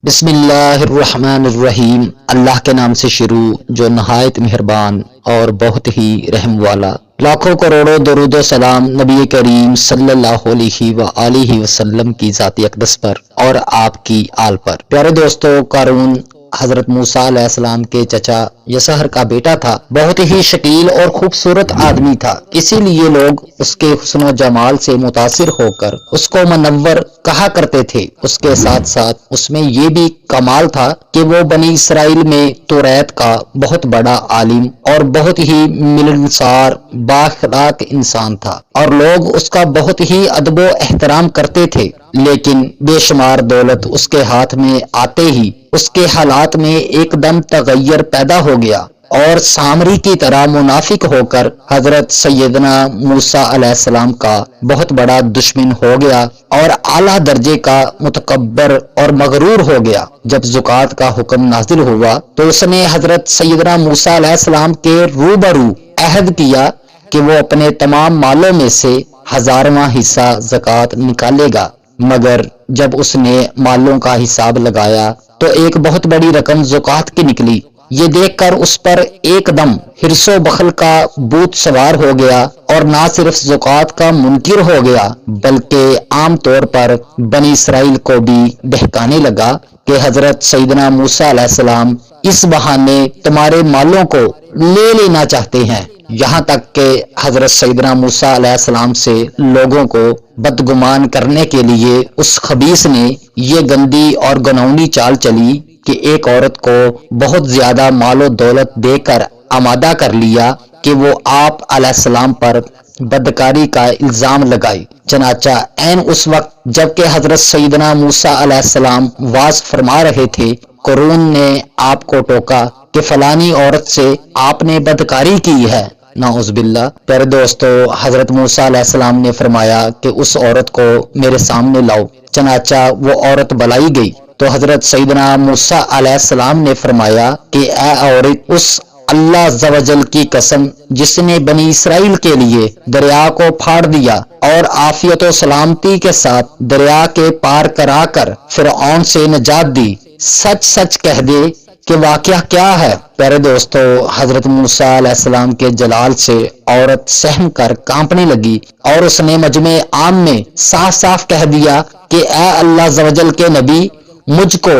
بسم اللہ الرحمن الرحیم، اللہ کے نام سے شروع جو نہایت مہربان اور بہت ہی رحم والا۔ لاکھوں کروڑوں درود و سلام نبی کریم صلی اللہ علیہ وآلہ وسلم کی ذات اقدس پر اور آپ کی آل پر۔ پیارے دوستو، قارون حضرت موسیٰ علیہ السلام کے چچا یسہر کا بیٹا تھا۔ بہت ہی شکیل اور خوبصورت آدمی تھا، اسی لیے لوگ اس کے حسن و جمال سے متاثر ہو کر اس کو منور کہا کرتے تھے۔ اس کے ساتھ ساتھ اس میں یہ بھی کمال تھا کہ وہ بنی اسرائیل میں توریت کا بہت بڑا عالم اور بہت ہی ملنسار بااخلاق انسان تھا، اور لوگ اس کا بہت ہی ادب و احترام کرتے تھے۔ لیکن بے شمار دولت اس کے ہاتھ میں آتے ہی اس کے حالات میں ایک دم تغیر پیدا ہو گیا، اور سامری کی طرح منافق ہو کر حضرت سیدنا موسیٰ علیہ السلام کا بہت بڑا دشمن ہو گیا اور اعلیٰ درجے کا متکبر اور مغرور ہو گیا۔ جب زکوٰۃ کا حکم نازل ہوا تو اس نے حضرت سیدنا موسیٰ علیہ السلام کے روبرو عہد کیا کہ وہ اپنے تمام مالوں میں سے 1000واں حصہ زکوٰۃ نکالے گا، مگر جب اس نے مالوں کا حساب لگایا تو ایک بہت بڑی رقم زکوٰۃ کی نکلی۔ یہ دیکھ کر اس پر ایک دم حرص و بخل کا بھوت سوار ہو گیا، اور نہ صرف زکوٰۃ کا منکر ہو گیا بلکہ عام طور پر بنی اسرائیل کو بھی بہکانے لگا کہ حضرت سیدنا موسیٰ علیہ السلام اس بہانے تمہارے مالوں کو لے لینا چاہتے ہیں۔ یہاں تک کہ حضرت سیدنا موسیٰ علیہ السلام سے لوگوں کو بدگمان کرنے کے لیے اس خبیث نے یہ گندی اور گناؤنی چال چلی کہ ایک عورت کو بہت زیادہ مال و دولت دے کر آمادہ کر لیا کہ وہ آپ علیہ السلام پر بدکاری کا الزام لگائے۔ چنانچہ عین اس وقت جب کہ حضرت سیدنا موسیٰ علیہ السلام واعظ فرما رہے تھے، قارون نے آپ کو ٹوکا کہ فلانی عورت سے آپ نے بدکاری کی ہے، نعوذ باللہ۔ پیارے دوستو، حضرت موسیٰ علیہ السلام نے فرمایا کہ اس عورت کو میرے سامنے لاؤ۔ چنانچہ وہ عورت بلائی گئی تو حضرت سیدنا موسیٰ علیہ السلام نے فرمایا کہ اے عورت، اس اللہ عز و جل کی قسم جس نے بنی اسرائیل کے لیے دریا کو پھاڑ دیا اور عافیت و سلامتی کے ساتھ دریا کے پار کرا کر فرعون سے نجات دی، سچ سچ کہہ دے کہ واقعہ کیا ہے۔ پیارے دوستو، حضرت موسیٰ علیہ السلام کے جلال سے عورت سہم کر کانپنے لگی، اور اس نے مجمع عام میں صاف صاف کہہ دیا کہ اے اللہ عز و جل کے نبی، مجھ کو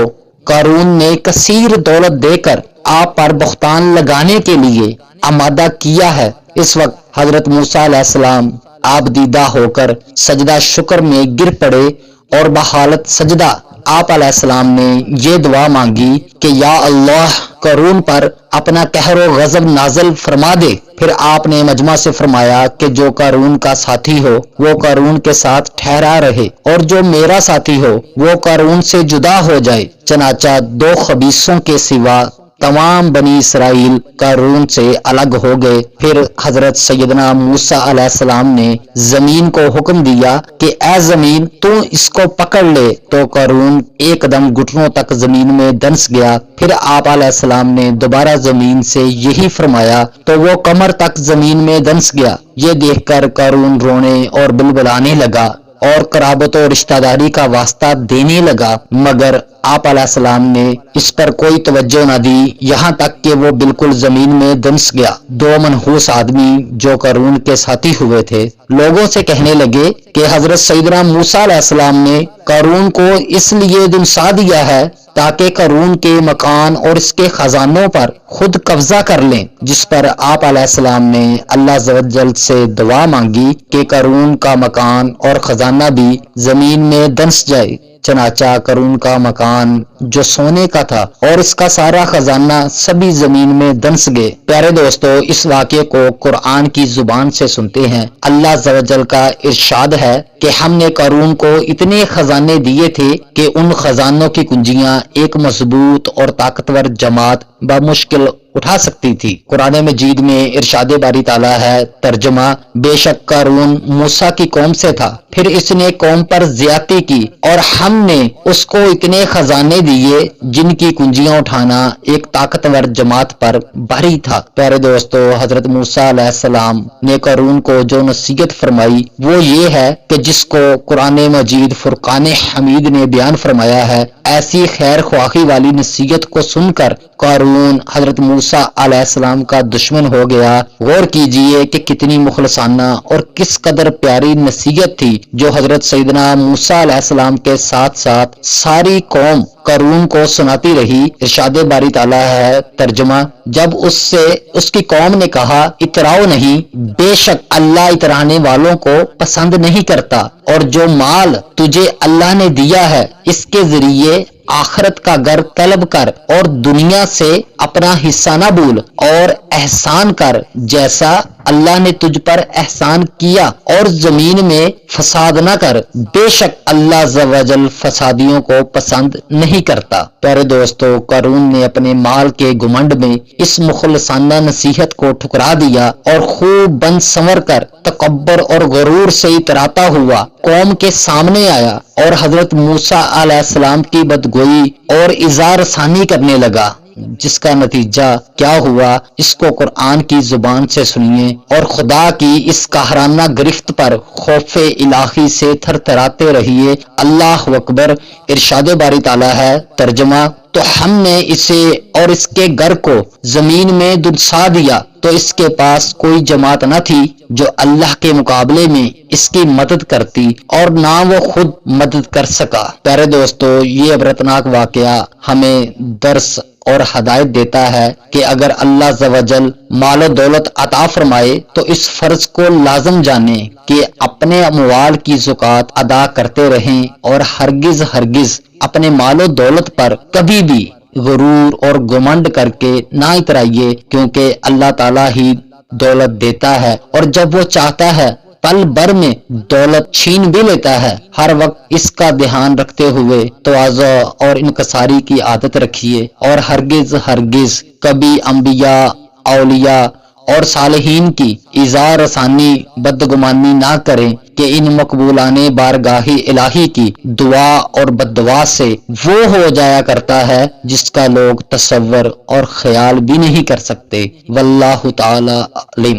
قارون نے کثیر دولت دے کر آپ پر بہتان لگانے کے لیے آمادہ کیا ہے۔ اس وقت حضرت موسیٰ علیہ السلام آپ دیدہ ہو کر سجدہ شکر میں گر پڑے، اور بحالت سجدہ آپ علیہ السلام نے یہ دعا مانگی کہ یا اللہ، قارون پر اپنا قہر و غضب نازل فرما دے۔ پھر آپ نے مجمع سے فرمایا کہ جو قارون کا ساتھی ہو وہ قارون کے ساتھ ٹھہرا رہے، اور جو میرا ساتھی ہو وہ قارون سے جدا ہو جائے۔ چنانچہ 2 خبیثوں کے سوا تمام بنی اسرائیل قارون سے الگ ہو گئے۔ پھر حضرت سیدنا موسیٰ علیہ السلام نے زمین کو حکم دیا کہ اے زمین، تو اس کو پکڑ لے، تو قارون ایک دم گھٹنوں تک زمین میں دنس گیا۔ پھر آپ علیہ السلام نے دوبارہ زمین سے یہی فرمایا تو وہ کمر تک زمین میں دنس گیا۔ یہ دیکھ کر قارون رونے اور بلبلانے لگا اور قرابت و رشتہ داری کا واسطہ دینے لگا، مگر آپ علیہ السلام نے اس پر کوئی توجہ نہ دی، یہاں تک کہ وہ بالکل زمین میں دنس گیا۔ 2 منحوس آدمی جو قارون کے ساتھی ہوئے تھے لوگوں سے کہنے لگے کہ حضرت سیدنا موسیٰ علیہ السلام نے قارون کو اس لیے دنسا دیا ہے تاکہ قارون کے مکان اور اس کے خزانوں پر خود قبضہ کر لیں، جس پر آپ علیہ السلام نے اللہ عز و جل سے دعا مانگی کہ قارون کا مکان اور خزانہ بھی زمین میں دنس جائے۔ چنانچہ قارون کا مکان جو سونے کا تھا اور اس کا سارا خزانہ سبھی زمین میں دنس گئے۔ پیارے دوستو، اس واقعے کو قرآن کی زبان سے سنتے ہیں۔ اللہ عز و جل کا ارشاد ہے کہ ہم نے قارون کو اتنے خزانے دیے تھے کہ ان خزانوں کی کنجیاں ایک مضبوط اور طاقتور جماعت بمشکل اٹھا سکتی تھی۔ قرآن مجید میں ارشاد باری تعالیٰ ہے، ترجمہ: بے شک قارون موسیٰ کی قوم سے تھا، پھر اس نے قوم پر زیادتی کی اور ہم نے اس کو اتنے خزانے دیے جن کی کنجیاں اٹھانا ایک طاقتور جماعت پر بھاری تھا۔ پیارے دوستو، حضرت موسیٰ علیہ السلام نے قارون کو جو نصیحت فرمائی وہ یہ ہے کہ جس کو قرآن مجید فرقان حمید نے بیان فرمایا ہے، ایسی خیر خواہی والی نصیحت کو سن کر قارون حضرت موسیٰ علیہ السلام کا دشمن ہو گیا۔ غور کیجئے کہ کتنی مخلصانہ اور کس قدر پیاری نصیحت تھی جو حضرت سیدنا موسیٰ علیہ السلام کے ساتھ ساتھ ساری قوم قارون کو سناتی رہی۔ ارشاد باری تعالیٰ ہے، ترجمہ: جب اس کی قوم نے کہا اتراؤ نہیں، بے شک اللہ اترانے والوں کو پسند نہیں کرتا، اور جو مال تجھے اللہ نے دیا ہے اس کے ذریعے آخرت کا گھر طلب کر اور دنیا سے اپنا حصہ نہ بھول، اور احسان کر جیسا اللہ نے تجھ پر احسان کیا، اور زمین میں فساد نہ کر، بے شک اللہ عز و جل فسادیوں کو پسند نہیں کرتا۔ پیارے دوستو، قارون نے اپنے مال کے گھمنڈ میں اس مخلصانہ نصیحت کو ٹھکرا دیا اور خوب بن سنور کر تکبر اور غرور سے اتراتا ہوا قوم کے سامنے آیا اور حضرت موسیٰ علیہ السلام کی بدگوئی اور اظہار ثانی کرنے لگا، جس کا نتیجہ کیا ہوا اس کو قرآن کی زبان سے سنیے اور خدا کی اس قہرانہ گرفت پر خوف الہی سے تھر تھراتے رہیے۔ اللہ اکبر۔ ارشاد باری تعالیٰ ہے، ترجمہ: تو ہم نے اسے اور اس کے گھر کو زمین میں دنسا دیا تو اس کے پاس کوئی جماعت نہ تھی جو اللہ کے مقابلے میں اس کی مدد کرتی، اور نہ وہ خود مدد کر سکا۔ پیارے دوستو، یہ عبرتناک واقعہ ہمیں درس اور ہدایت دیتا ہے کہ اگر اللہ عز و جل مال و دولت عطا فرمائے تو اس فرض کو لازم جانیں کہ اپنے اموال کی زکوٰۃ ادا کرتے رہیں، اور ہرگز اپنے مال و دولت پر کبھی بھی غرور اور گھمنڈ کر کے نہ اترائیے، کیونکہ اللہ تعالیٰ ہی دولت دیتا ہے، اور جب وہ چاہتا ہے پل بھر میں دولت چھین بھی لیتا ہے۔ ہر وقت اس کا دھیان رکھتے ہوئے تواضع اور انکساری کی عادت رکھیے، اور ہرگز کبھی انبیاء، اولیاء اور صالحین کی ایذا رسانی بدگمانی نہ کریں کہ ان مقبولانے بارگاہ الہی کی دعا اور بددعا سے وہ ہو جایا کرتا ہے جس کا لوگ تصور اور خیال بھی نہیں کر سکتے۔ واللہ تعالی علیم۔